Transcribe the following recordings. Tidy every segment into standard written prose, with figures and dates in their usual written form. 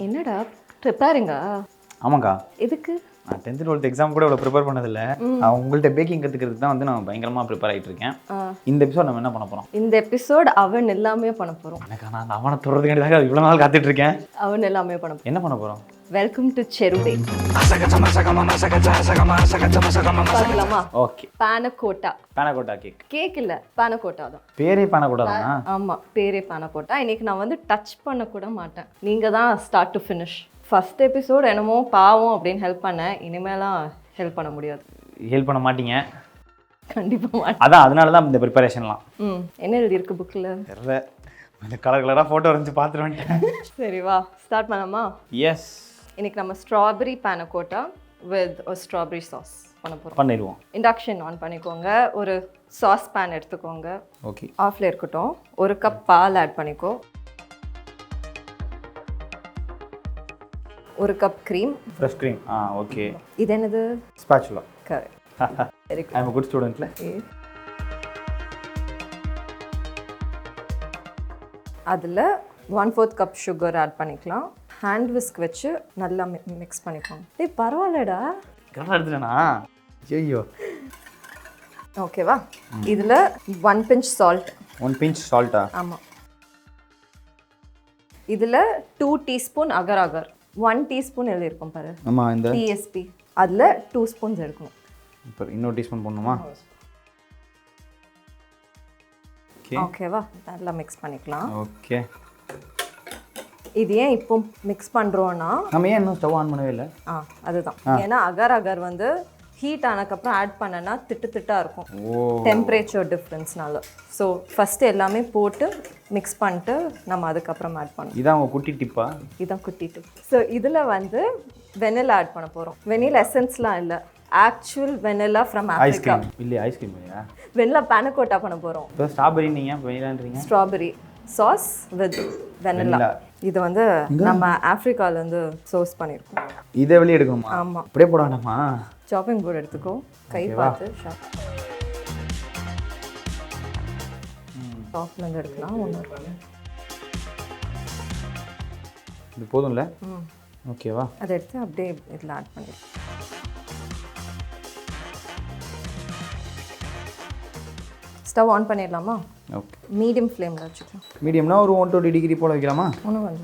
என்னடா ப்ரிப்பேரிங்கா? ஆமாக்கா. எதுக்கு? நான் 10th 12th எக்ஸாம் கூட இவ்வளோ ப்ரிப்பேர் பண்ணதில்லை. உங்கள்கிட்ட பேக்கிங் கற்றுக்கிறதுக்கு தான் வந்து நான் பயங்கரமாக ப்ரிப்பேர் ஆகிட்டு இருக்கேன். இந்த எபிசோட் நம்ம என்ன பண்ண போகிறோம்? இந்த எபிசோட் அவன் எல்லாமே பண்ண போகிறோம். எனக்கு நான் அந்த அவனை தொடர்றதுக்காக இவ்வளோ நாள் காத்துட்டு இருக்கேன். அவன் எல்லாமே பண்ண போகிறோம். என்ன பண்ண போகிறோம்? வெல்கம் டு செரு பேக்ஸ். பார்க்கலாமா? Okay. pannacotta. pannacotta cake. Cake இல்லை, pannacotta தான். பேரே pannacotta தானா? ஆமாம், பேரே pannacotta. இன்னைக்கு நான் வந்து டச் பண்ண கூட மாட்டேன். நீங்கள் தான் start to finish. First episode என்னமோ பாவம் அப்படின்னு ஹெல்ப் பண்ணேன். இனிமேலாம் ஹெல்ப் பண்ண முடியாது. ஹெல்ப் பண்ண மாட்டீங்க? கண்டிப்பாக மாட்டேன். அதான் அதனால தான் இந்த ப்ரிப்பரேஷன்லாம். என்ன எழுதியிருக்கு புக்கில்? தெரியல, கலர் கலராக ஃபோட்டோ வரைஞ்சி பார்த்துட்டு வந்துட்டேன். சரி வா ஸ்டார்ட் பண்ணலாமா? எஸ். இன்னைக்கு நம்ம ஸ்ட்ராபெரி pannacotta வித் ஒரு ஸ்ட்ராபெரி சாஸ் பண்ண போகிறோம். பண்ணிடுவோம். இண்டக்ஷன் ஆன் பண்ணிக்கோங்க. ஒரு சாஸ் பேன் எடுத்துக்கோங்க. ஓகே. ஆஃப்ல இருக்கட்டும். 1 கப் பால் ஆட் பண்ணிக்கோ. 1 cup cream. Fresh cream. Okay. இது என்னது? Spatula. Correct. Very I am a good student. அதில் 1/4 கப் சுகர் ஆட் பண்ணிக்கலாம். ஹேண்ட் விஸ்க் வச்சு நல்லா மிக்ஸ் பண்ணிக்கோங்க. பரவாயில்லடா, கரெக்டாக எடுத்துட்டேனா? ஐயோ. ஓகேவா? இதில் 1 pinch சால்ட். 1 pinch சால்ட்டா? ஆமாம். இதில் 2 டீஸ்பூன் அகர் அகர். 1 டீஸ்பூன் எழுதியிருக்கோம் பாரு. ஆமாம், இந்த டிஎஸ்பி. அதில் 2 ஸ்பூன்ஸ் எடுக்கணும். இப்போ இன்னொரு டீஸ்பூன் போடணுமா? ஓகேவா? நல்லா மிக்ஸ் பண்ணிக்கலாம். ஓகே. இது ஏன் இப்போ மிக்ஸ் பண்ணுறோன்னா, நம்ம ஏன் இன்னும் ஸ்டவ் ஆன் பண்ணவே இல்லை? அதுதான். ஏன்னா அகர் அகர் வந்து ஹீட் ஆனதுக்கப்புறம் ஆட் பண்ணனா திட்டாக இருக்கும், டெம்பரேச்சர் டிஃப்ரென்ஸ்னால. ஸோ ஃபஸ்ட்டு எல்லாமே போட்டு மிக்ஸ் பண்ணிட்டு நம்ம அதுக்கப்புறம் ஆட் பண்ணணும். இதான் உங்கள் குட்டி டிப்பா? இதான் குட்டி டிப். ஸோ இதில் வந்து வெனிலா ஆட் பண்ண போகிறோம். வெனிலா எசன்ஸ்லாம் இல்லை, ஆக்சுவல் வெனிலா ஃப்ரம் ஆஃப்ரிக்கா. இல்லை, ஐஸ்கிரீம் இல்லையா? வெனிலா pannacotta பண்ண போகிறோம். இப்போ ஸ்ட்ராபெரி நீங்கள் வெனிலான்றீங்க. Strawberry sauce with vanilla. இது வந்து நம்ம ஆஃப்ரிக்காலேருந்து சோர்ஸ் பண்ணியிருக்கோம். இதை வெளியே எடுக்கணுமா? ஆமாம். அப்படியே போட வேண்டாமா? சாப்பிங் போர்டு எடுத்துக்கோ, கை பார்த்து ஷாப்லேருந்து எடுக்கலாம். ஒன்று இது போதும்ல? ஓகேவா? அதை எடுத்து அப்படியே இதில் ஆட் பண்ணிடுறோம். ஸ்டவ் ஆன் பண்ணிடலாமா? ஓகே. மீடியம் ஃப்ளேமில் வச்சுக்கலாம். மீடியம்னா ஒரு 120 டிகிரி போல் வைக்கலாமா? ஒன்றும் வந்து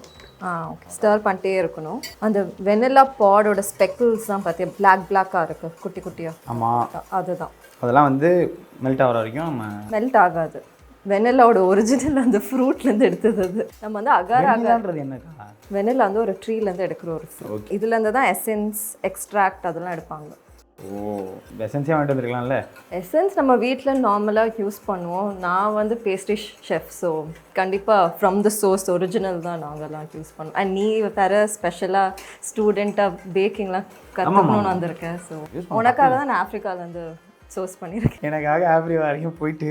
ஓகே. ஸ்டர் பண்ணிட்டே இருக்கணும். அந்த வெனிலா பாடோட ஸ்பெக்கிள்ஸ் தான் பார்த்தியா பிளாக்காக இருக்குது, குட்டி குட்டியாக. ஆமாம், அதுதான். அதெல்லாம் வந்து மெல்ட் ஆகிற வரைக்கும் நம்ம மெல்ட் ஆகாது. வெனிலாவோட ஒரிஜினல் அந்த ஃப்ரூட்லேருந்து எடுத்தது அது. நம்ம வந்து அகர் அகர்ன்றது என்னக்கா? வெனிலா வந்து ஒரு ட்ரீலேருந்து எடுக்கிற ஒரு ஃப்ரூட். இதுலேருந்து தான் எசன்ஸ், எக்ஸ்ட்ராக்ட் அதெல்லாம் எடுப்பாங்க. ஓ, எசன்ஸே வாங்கிட்டு வந்துருக்கலாம்ல? எசன்ஸ் நம்ம வீட்டில் நார்மலாக யூஸ் பண்ணுவோம். நான் வந்து பேஸ்ட்ரி ஷெஃப், ஸோ கண்டிப்பாக ஃப்ரம் த சோர்ஸ் ஒரிஜினல் தான் நாங்கள்லாம் யூஸ் பண்ணுவோம். அண்ட் நீ வேறு ஸ்பெஷலாக ஸ்டூடெண்ட்டாக பேக்கிங்லாம் கற்றுக்கணும்னு வந்திருக்கேன். ஸோ உனக்காக தான் நான் ஆஃப்ரிக்காவிலேருந்து சோர்ஸ் பண்ணியிருக்கேன். எனக்காக ஆஃப்ரிக்கா வரைக்கும் போயிட்டு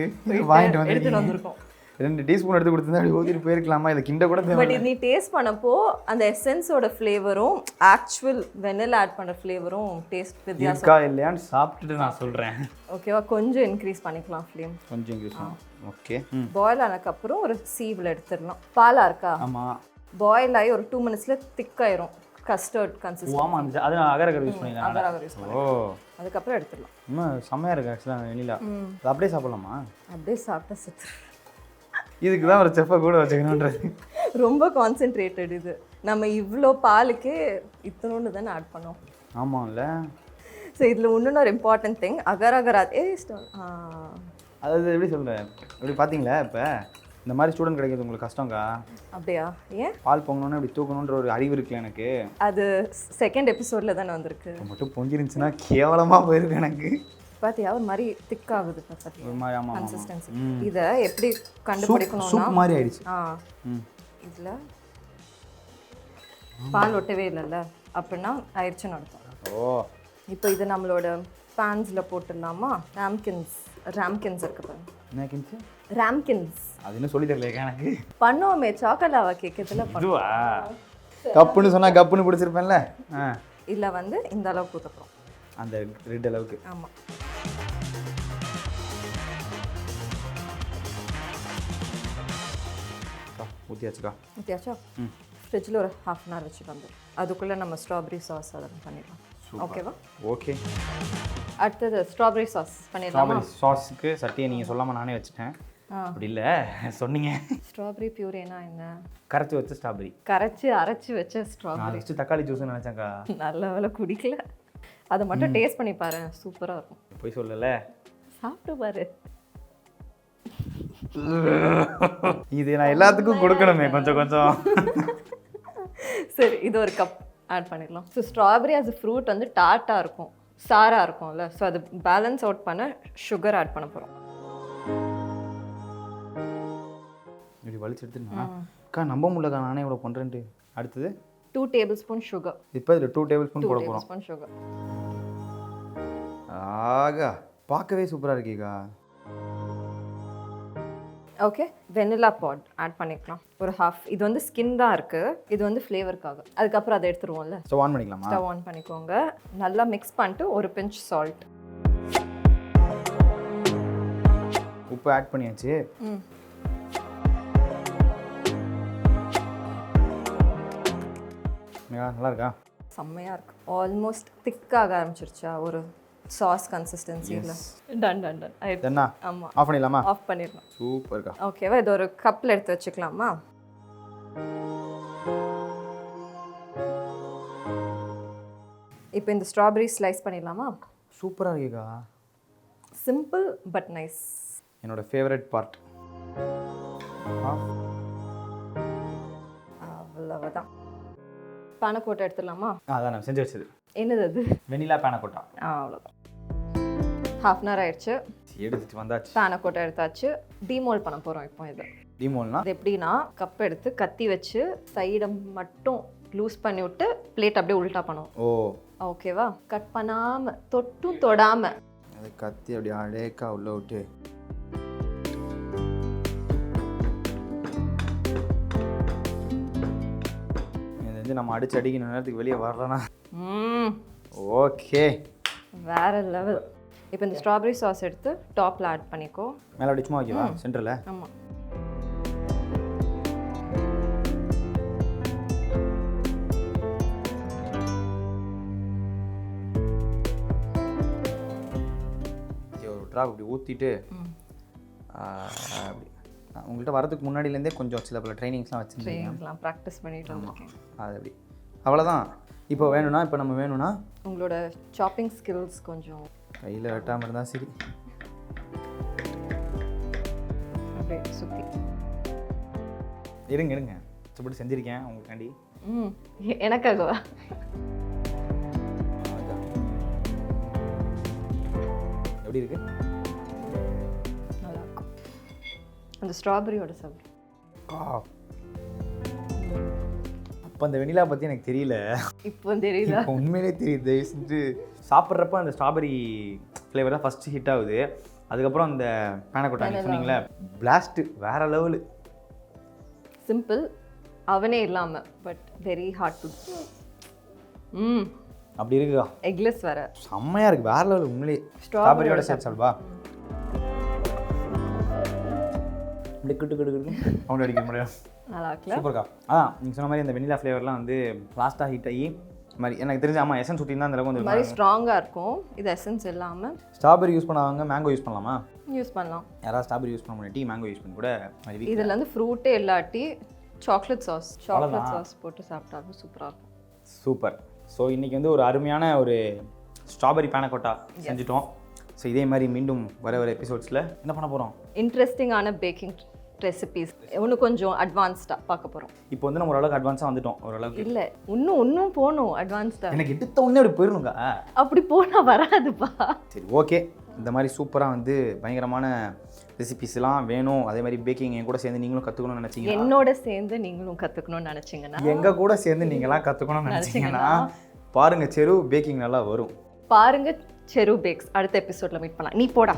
வாங்கிட்டு எடுத்துகிட்டு வந்திருக்கோம். 2 டீஸ்பூன் எடுத்து கொடுத்துருந்தா அப்படி ஊற்றிட்டு போயிருக்கலாமா? இதை கிண்ட கூட பட் நீ டேஸ்ட் பண்ணப்போ அந்த எசன்ஸோட ஃப்ளேவரும் ஆக்சுவல் வெனிலா ஆட் பண்ணுற ஃப்ளேவரும் டேஸ்ட் வித்தியாசம் இருக்கா இல்லையான்னு சாப்பிட்டுட்டு நான் சொல்கிறேன். ஓகேவா? கொஞ்சம் இன்க்ரீஸ் பண்ணிக்கலாம் ஃப்ளேம். கொஞ்சம் இன்க்ரீஸ் பண்ணலாம். ஓகே. பாயில் ஆனதுக்கப்புறம் ஒரு சீவில் எடுத்துடலாம். பாலாக இருக்கா? ஆமாம். பாயில் ஆகி ஒரு 2 மினிட்ஸில் திக்காயிரும். Custard consistency. ஆமாம், அது நான் அகர் அகர் யூஸ் பண்ணிக்கலாம். அகர் அகர் யூஸ் பண்ணலாம். அதுக்கப்புறம் எடுத்துடலாம். இன்னும் செம்மையாக இருக்குது ஆக்சுவலாக வெனிலா. அது அப்படியே சாப்பிடலாமா? அப்படியே சாப்பிட்டா செத்து. இதுக்கு தான் ஒரு செஃப்பை கூட வச்சுக்கணுன்றது. ரொம்ப கான்சென்ட்ரேட்டட் இது. நம்ம இவ்வளோ பாலுக்கு இத்தனோண்டு தானே ஆட் பண்ணோம். ஆமாம்ல. ஸோ இதில் இன்னொன்று ஒரு இம்பார்ட்டன்ட் திங், அகர் அகர் அது அதாவது எப்படி சொல்கிறேன், எப்படி பார்த்தீங்களா? இப்போ இந்த மாதிரி ஸ்டூடெண்ட் கிடைக்கிறது உங்களுக்கு கஷ்டங்கா? அப்படியா? ஏன்? பால் பொங்கணுன்னு இப்படி தூக்கணுன்ற ஒரு அறிவு இருக்குல்ல எனக்கு. அது செகண்ட் எபிசோடில் தானே வந்திருக்கு. மட்டும் பொஞ்சிருந்துச்சுன்னா கேவலமாக போயிருக்கு எனக்கு. பார்த்தியா? ஒரு மாதிரி திக் ஆகுது ஒரு மாதிரி. ஆமாம், கன்சிஸ்டன்சி. இதை எப்படி கண்டுபிடிக்கணும்னா, சூப் மாதிரி ஆயிடுச்சு. இதில் பால் ஒட்டவே இல்லைல்ல, அப்படின்னா ஆயிடுச்சுன்னு அர்த்தம். ஓ. இப்போ இது நம்மளோட பேன்ஸில் போட்டுடலாமா? ராம்கின்ஸ் இருக்கு பாருங்க. என்ன கின்ஸ்? ராம்கின்ஸ். அது இன்னும் சொல்லி தரல எனக்கு. பண்ணோமே சாக்கலாவா கேட்கறதுல. இதுவா? கப்புன்னு சொன்னால் கப்புன்னு பிடிச்சிருப்பேன்ல. இல்லை வந்து இந்த அளவுக்கு ஊற்றப்போம், அந்த ரெட் அளவுக்கு. ஆமாம். ஊற்றியாச்சுக்கா. ஊற்றியாச்சா? ஃப்ரிட்ஜில் ஒரு ½ அன் ஹவர் வச்சுட்டு வந்துடும். அதுக்குள்ளே நம்ம ஸ்ட்ராபெரி சாஸ் அதெல்லாம் பண்ணிடலாம். ஓகேவா? ஓகே. அடுத்தது ஸ்ட்ராபெரி சாஸ் பண்ணிடலாமா? ஸ்ட்ராபெரி சாஸுக்கு சட்டியை நீங்கள் சொல்லாமல் நானே வச்சுட்டேன். அப்படி இல்லை சொன்னீங்க. ஸ்ட்ராபெரி பியூரேனா என்ன? கரைச்சி வச்ச ஸ்ட்ராபெரி. அரைச்சி வச்ச ஸ்ட்ராபெரி. ஃபஸ்ட்டு தக்காளி ஜூஸ்ன்னு நினச்சாக்கா. நல்ல வேலை குடிக்கல. அதை மட்டும் டேஸ்ட் பண்ணி பாரு, சூப்பராக இருக்கும். போய் சொல்லலை, சாப்பிட்டு பாரு. இது நான் எல்லாத்துக்கும் கொடுக்கணுமே கொஞ்சம் கொஞ்சம். சரி, இது ஒரு கப் ஆட் பண்ணிடலாம். So strawberry as a fruit வந்து டார்ட்டாக இருக்கும், சாராக இருக்கும்ல. ஸோ அது பேலன்ஸ் அவுட் பண்ண சுகர் ஆட் பண்ண போகிறோம். இப்படி வலிச்சு எடுத்துனா அக்கா நம்ப முடியலக்கா நானே இவ்வளோ பண்ணுறேன்ட்டு. அடுத்தது 2 டேபிள் ஸ்பூன் சுகர். இப்போ இதில் 2 டேபிள் ஸ்பூன் போட போகிறோம். 2 டேபிள் ஸ்பூன் சுகர். ஆகா பார்க்கவே சூப்பராக இருக்கீக்கா. ஓகே, வெனிலா பாட் ஆட் பண்ணிக்கலாம் ஒரு ½ இது வந்து ஸ்கின் தான் இருக்குது, இது வந்து ஃப்ளேவருக்காக. அதுக்கப்புறம் அதை எடுத்துருவோம்ல. ஸ்டவ் ஆன் பண்ணிக்கலாமா? ஸ்டவ் ஆன் பண்ணிக்கோங்க. நல்லா மிக்ஸ் பண்ணிட்டு ஒரு பிஞ்ச் சால்ட். உப்பு ஆட் பண்ணியாச்சு. நல்லா இருக்கா? செம்மையாக இருக்கு. ஆல்மோஸ்ட் திக்காக ஆரம்பிச்சிருச்சா ஒரு சாஸ் கன்சிஸ்டன்சியில். டன் டன் டன் என்ன? ஆமாம், ஆஃப் பண்ணிடலாமா? ஆஃப் பண்ணிடலாம். சூப்பர்க்கா. ஓகேவா? இது ஒரு கப்பில் எடுத்து வச்சுக்கலாமா? இப்போ இந்த ஸ்ட்ராபெரி ஸ்லைஸ் பண்ணிடலாமா? சூப்பராக இருக்கீக்கா. Simple but nice. என்னோட ஃபேவரட் பார்ட். அவ்வளவுதான். pannacotta எடுத்துடலாமா? அதான் நான் செஞ்சு வச்சது. என்னது அது? Vanilla pannacotta. அவ்வளோதான். ½ அன் ஹவர் ஆயிடுச்சு. எடுத்துட்டு வந்தாச்சு. pannacotta எடுத்தாச்சு. டிமோல்ட் பண்ண போகிறோம் இப்போ. இது டிமோல்னா இது எப்படின்னா, கப் எடுத்து கத்தி வச்சு சைடை மட்டும் லூஸ் பண்ணி விட்டு பிளேட் அப்படியே உல்ட்டா பண்ணுவோம். ஓ ஓகேவா? கட் பண்ணாமல் தொட்டும் தொடாமல் அது கத்தி அப்படியே அடேக்கா உள்ள விட்டு நம்ம அடிச்சு அடிக்கிற நேரத்துக்கு வெளியே வரலனா ஓகே, வேற லெவல். இப்போ இந்த ஸ்ட்ராபெரி சாஸ் எடுத்து டாப்ல ஆட் பண்ணிக்கோ. மேலே அடிச்சுமா ஓகேவா? சென்டரில். ஆமாம். ஒரு ட்ராப் இப்படி ஊற்றிட்டு அப்படி உங்கள்கிட்ட வரதுக்கு முன்னாடியிலேருந்தே கொஞ்சம் சில பல ட்ரைனிங்ஸ்லாம் வச்சுருக்கீங்க, ப்ராக்டிஸ் பண்ணிட்டு இருக்கேன். அது அப்படி அவ்வளோதான். இப்போ வேணும்னா இப்போ நம்ம வேணும்னா உங்களோட சாப்பிங் ஸ்கில்ஸ் கொஞ்சம் கையில் வெட்டாமல் இருந்தால் சரி. அப்படியே சுற்றி இருங்க இருங்க சுப்படி செஞ்சுருக்கேன் உங்களுக்காண்டி. எனக்காகவா? எப்படி இருக்கு? நல்லா இருக்கும். அந்த ஸ்ட்ராபெரியோட சாப்பிடு. அப்போ அந்த வெனிலா பற்றி எனக்கு தெரியல, இப்போ தெரியல. இப்போ உண்மையிலே தெரியுது. தயவு செஞ்சு சாப்பிட்றப்ப அந்த ஸ்ட்ராபெரி ஃப்ளேவர் தான் ஃபஸ்ட்டு ஹிட் ஆகுது. அதுக்கப்புறம் அந்த pannacotta சொன்னீங்களே, பிளாஸ்ட்டு வேற லெவலு. சிம்பிள், அவனே இல்லாமல் பட் வெரி ஹார்ட் டு. அப்படி இருக்குதா? எக்லெஸ் வேற செம்மையாக இருக்குது, வேற லெவல் உண்மையிலே. ஸ்ட்ராபெரியோட சேர்த்து சால்வா இப்படி கிட்டு கிட்டு கிட்டு அவங்க அடிக்க முடியும். நல்லா இருக்குல்ல? சூப்பர்க்கா. நீங்கள் சொன்ன மாதிரி அந்த வெனிலா ஃப்ளேவர்லாம் வந்து லாஸ்ட்டாக ஹீட் ஆகி மாதிரி எனக்கு தெரிஞ்சு. ஆமாம், எசன்ஸ் ஊற்றி தான் அந்த கொஞ்சம் மாதிரி ஸ்ட்ராங்காக இருக்கும். இது எசன்ஸ் இல்லாமல். ஸ்ட்ராபெரி யூஸ் பண்ணாங்க, மேங்கோ யூஸ் பண்ணலாமா? யூஸ் பண்ணலாம். யாராவது ஸ்ட்ராபெரி யூஸ் பண்ண முடியாது, மேங்கோ யூஸ் பண்ணி கூட. இதில் வந்து ஃப்ரூட்டே இல்லாட்டி சாக்லேட் சாஸ் போட்டு சாப்பிட்டாலும் சூப்பராக இருக்கும். சூப்பர். ஸோ இன்றைக்கி வந்து ஒரு அருமையான ஒரு ஸ்ட்ராபெரி pannacotta செஞ்சுட்டோம். ஸோ இதே மாதிரி மீண்டும் வர எபிசோட்ஸில் என்ன பண்ண போகிறோம்? இன்ட்ரெஸ்டிங்கான பேக்கிங் ரெசிபீஸ் இன்னும் கொஞ்சம் அட்வான்ஸ்டாக பார்க்க போகிறோம். இப்போ வந்து நம்ம ஓரளவுக்கு அட்வான்ஸாக வந்துட்டோம். ஓரளவுக்கு இல்லை, இன்னும் போகணும் அட்வான்ஸ்டாக. எனக்கு எடுத்த உடனே அப்படி போயிடணுங்க. அப்படி போனால் வராதுப்பா. சரி ஓகே, இந்த மாதிரி சூப்பராக வந்து பயங்கரமான ரெசிபிஸ்லாம் வேணும். அதே மாதிரி பேக்கிங் என் கூட சேர்ந்து நீங்களும் கற்றுக்கணும்னு நினச்சிங்க, என்னோட சேர்ந்து நீங்களும் கற்றுக்கணும்னு நினச்சிங்கன்னா, எங்கள் கூட சேர்ந்து நீங்களாம் கற்றுக்கணும்னு நினச்சிங்கன்னா பாருங்கள், செரு பேக்கிங் நல்லா வரும். பாருங்கள் செரு பேக்ஸ். அடுத்த எபிசோடில் மீட் பண்ணலாம். நீ போடா.